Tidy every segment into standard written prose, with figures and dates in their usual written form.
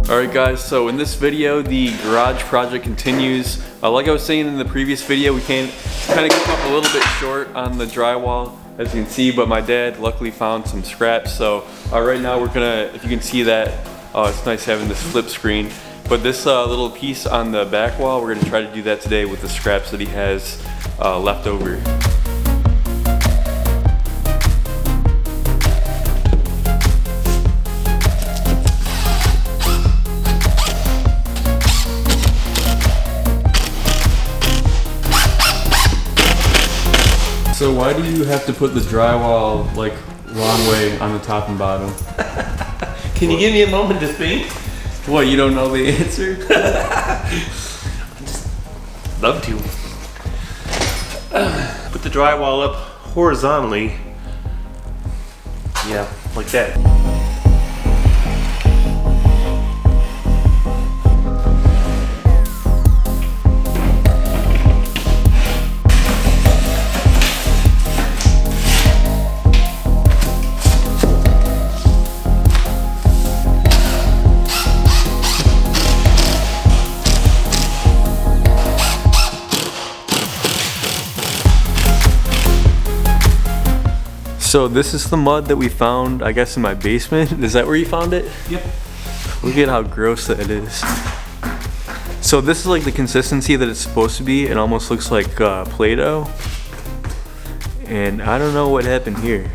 Alright guys, so in this video the garage project continues. Like I was saying in the previous video, we kind of came up a little bit short on the drywall, as you can see, but my dad luckily found some scraps. So right now we're gonna, if you can see that, it's nice having this flip screen. But this little piece on the back wall, we're gonna try to do that today with the scraps that he has left over. So why do you have to put the drywall like wrong way on the top and bottom? Can you give me a moment to think? What, you don't know the answer? I just love to. Put the drywall up horizontally. Yeah, like that. So this is the mud that we found, I guess, in my basement. Is that where you found it? Yep. Look at how gross that is. So this is like the consistency that it's supposed to be. It almost looks like Play-Doh. And I don't know what happened here.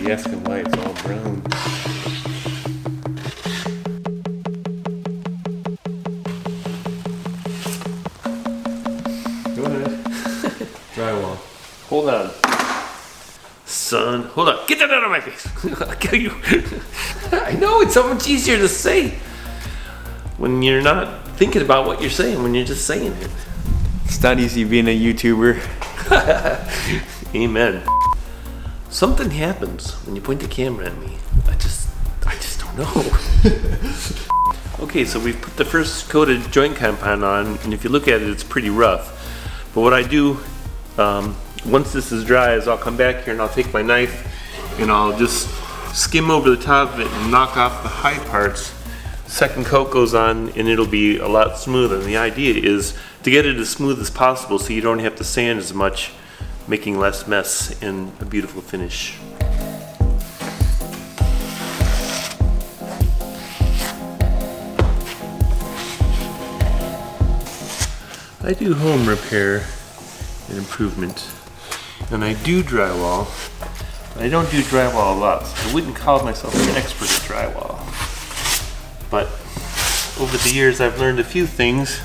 Asking why it's all brown. Go ahead. Drywall. Hold on. Son, hold on. Get that out of my face. I'll kill you. I know, it's so much easier to say when you're not thinking about what you're saying, when you're just saying it. It's not easy being a YouTuber. Amen. Something happens when you point the camera at me. I just don't know. Okay, so we've put the first coat of joint compound on, and if you look at it, it's pretty rough. But what I do, once this is dry, is I'll come back here and I'll take my knife and I'll just skim over the top of it and knock off the high parts. Second coat goes on and it'll be a lot smoother. And the idea is to get it as smooth as possible so you don't have to sand as much, making less mess and a beautiful finish. I do home repair and improvement, and I do drywall, but I don't do drywall a lot, so I wouldn't call myself an expert at drywall. But over the years I've learned a few things,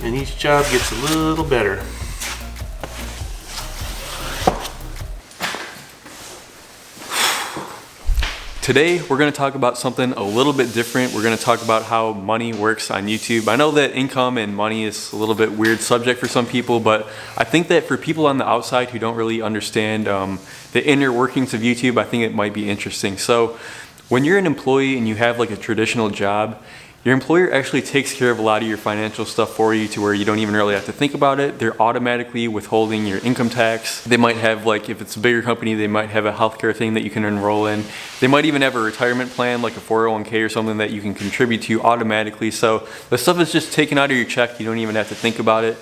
and each job gets a little better. Today, we're gonna talk about something a little bit different. We're gonna talk about how money works on YouTube. I know that income and money is a little bit weird subject for some people, but I think that for people on the outside who don't really understand the inner workings of YouTube, I think it might be interesting. So when you're an employee and you have like a traditional job, your employer actually takes care of a lot of your financial stuff for you to where you don't even really have to think about it. They're automatically withholding your income tax. They might have, like, if it's a bigger company, they might have a healthcare thing that you can enroll in. They might even have a retirement plan, like a 401k or something that you can contribute to automatically. So the stuff is just taken out of your check. You don't even have to think about it.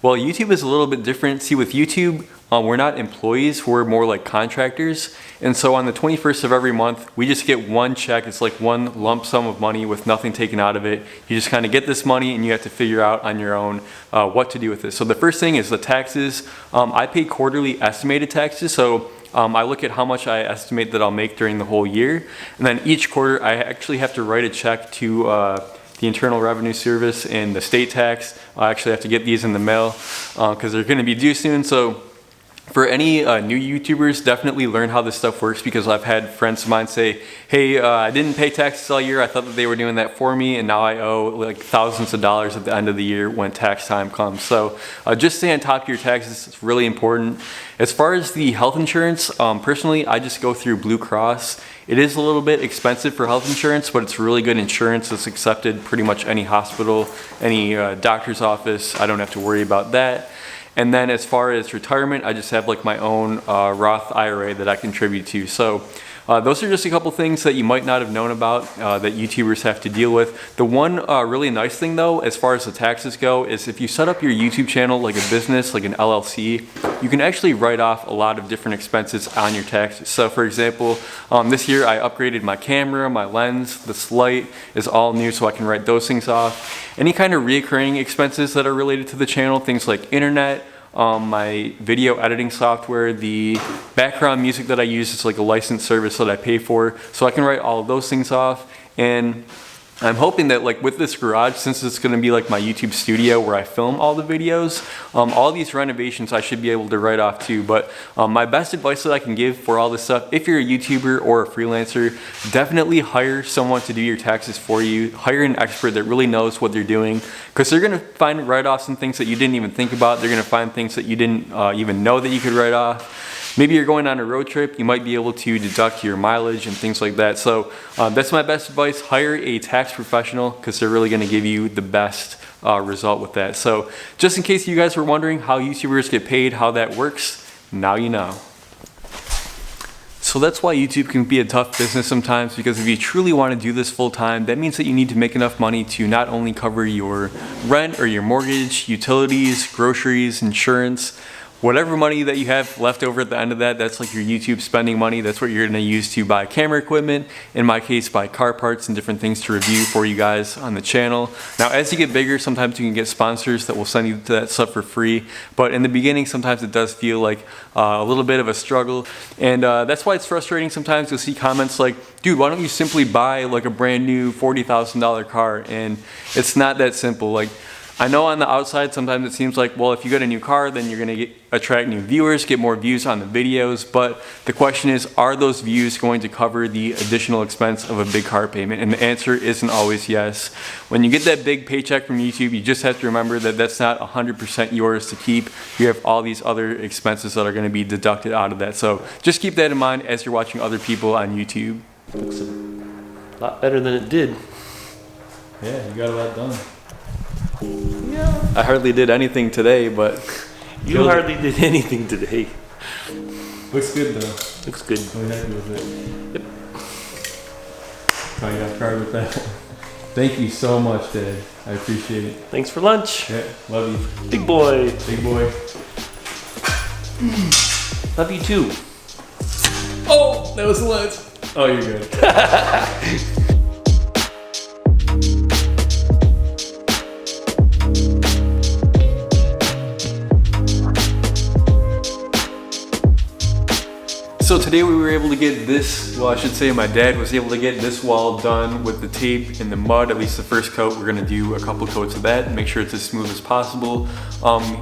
Well, YouTube is a little bit different. See, with YouTube, we're not employees, we're more like contractors. And so on the 21st of every month, we just get one check. It's like one lump sum of money with nothing taken out of it. You just kind of get this money and you have to figure out on your own what to do with it. So the first thing is the taxes. I pay quarterly estimated taxes. So I look at how much I estimate that I'll make during the whole year. And then each quarter, I actually have to write a check to the Internal Revenue Service and the state tax. I actually have to get these in the mail because they're going to be due soon. So For any new YouTubers, definitely learn how this stuff works, because I've had friends of mine say, hey, I didn't pay taxes all year. I thought that they were doing that for me, and now I owe like thousands of dollars at the end of the year when tax time comes. So just stay on top of your taxes. It's really important. As far as the health insurance, personally, I just go through Blue Cross. It is a little bit expensive for health insurance, but it's really good insurance. It's accepted pretty much any hospital, any doctor's office. I don't have to worry about that. And then as far as retirement, I just have like my own Roth IRA that I contribute to. So those are just a couple things that you might not have known about that YouTubers have to deal with. The one really nice thing though, as far as the taxes go, is if you set up your YouTube channel like a business, like an LLC, you can actually write off a lot of different expenses on your taxes. So for example, this year I upgraded my camera, my lens, this light is all new, so I can write those things off. Any kind of reoccurring expenses that are related to the channel, things like internet, my video editing software, the background music that I use is like a licensed service that I pay for, so I can write all of those things off. And I'm hoping that like with this garage, since it's going to be like my YouTube studio where I film all the videos, all these renovations I should be able to write off too. But my best advice that I can give for all this stuff, if you're a YouTuber or a freelancer, definitely hire someone to do your taxes for you. Hire an expert that really knows what they're doing, because they're going to find write-offs and things that you didn't even think about. They're going to find things that you didn't even know that you could write off. Maybe you're going on a road trip, you might be able to deduct your mileage and things like that. So that's my best advice. Hire a tax professional, because they're really going to give you the best result with that. So just in case you guys were wondering how YouTubers get paid, how that works, now you know. So that's why YouTube can be a tough business sometimes, because if you truly want to do this full time, that means that you need to make enough money to not only cover your rent or your mortgage, utilities, groceries, insurance, whatever money that you have left over at the end of that, that's like your YouTube spending money. That's what you're going to use to buy camera equipment. In my case, buy car parts and different things to review for you guys on the channel. Now, as you get bigger, sometimes you can get sponsors that will send you to that stuff for free. But in the beginning, sometimes it does feel like a little bit of a struggle. And that's why it's frustrating sometimes. You'll see comments like, dude, why don't you simply buy like a brand new $40,000 car? And it's not that simple. Like, I know on the outside sometimes it seems like, well, if you get a new car, then you're going to attract new viewers, get more views on the videos. But the question is, are those views going to cover the additional expense of a big car payment? And the answer isn't always yes. When you get that big paycheck from YouTube, you just have to remember that that's not 100% yours to keep. You have all these other expenses that are going to be deducted out of that. So just keep that in mind as you're watching other people on YouTube. Looks a lot better than it did. Yeah, you got a lot done. Yeah. I hardly did anything today, but you hardly did anything today. Looks good though. Looks good. I'm happy with it. Yep. I got card with that. Thank you so much, Dad. I appreciate it. Thanks for lunch. Yeah, love you. Big boy. Big boy. Love you too. Oh, that was the lens. Oh, you're good. So today we were able to get this, well, I should say my dad was able to get this wall done with the tape and the mud, at least the first coat. We're gonna do a couple coats of that and make sure it's as smooth as possible.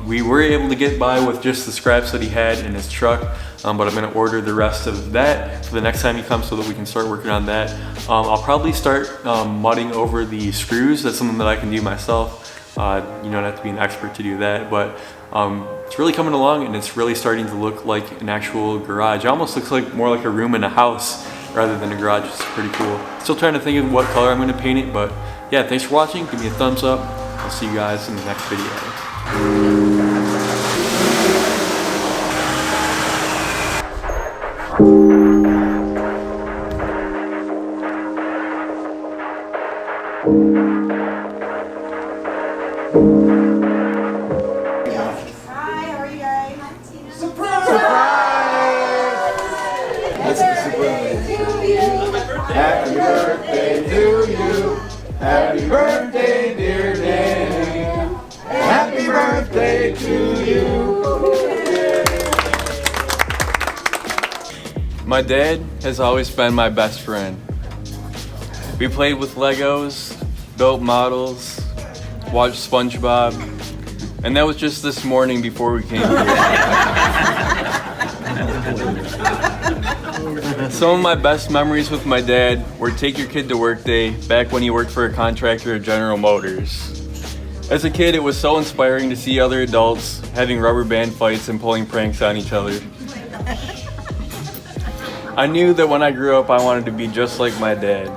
We were able to get by with just the scraps that he had in his truck, but I'm gonna order the rest of that for the next time he comes so that we can start working on that. I'll probably start mudding over the screws. That's something that I can do myself. You don't have to be an expert to do that, but it's really coming along and it's really starting to look like an actual garage. It almost looks like more like a room in a house rather than a garage. It's pretty cool. Still trying to think of what color I'm going to paint it, but yeah, thanks for watching. Give me a thumbs up. I'll see you guys in the next video. Happy birthday to you. Happy birthday, dear Danny. Happy birthday to you. My dad has always been my best friend. We played with Legos, built models, watched SpongeBob, and that was just this morning before we came here. Some of my best memories with my dad were take your kid to work day back when he worked for a contractor at General Motors. As a kid, it was so inspiring to see other adults having rubber band fights and pulling pranks on each other. I knew that when I grew up, I wanted to be just like my dad.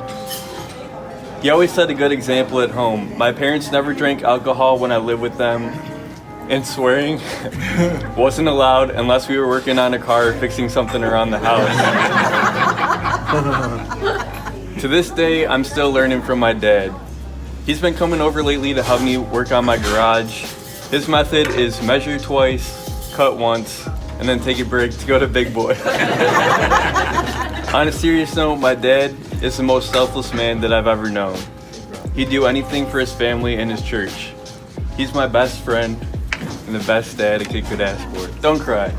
He always set a good example at home. My parents never drank alcohol when I lived with them, and swearing wasn't allowed unless we were working on a car or fixing something around the house. To this day, I'm still learning from my dad. He's been coming over lately to help me work on my garage. His method is measure twice, cut once, and then take a break to go to Big Boy. On a serious note, my dad is the most selfless man that I've ever known. He'd do anything for his family and his church. He's my best friend and the best dad a kid could ask for. Don't cry.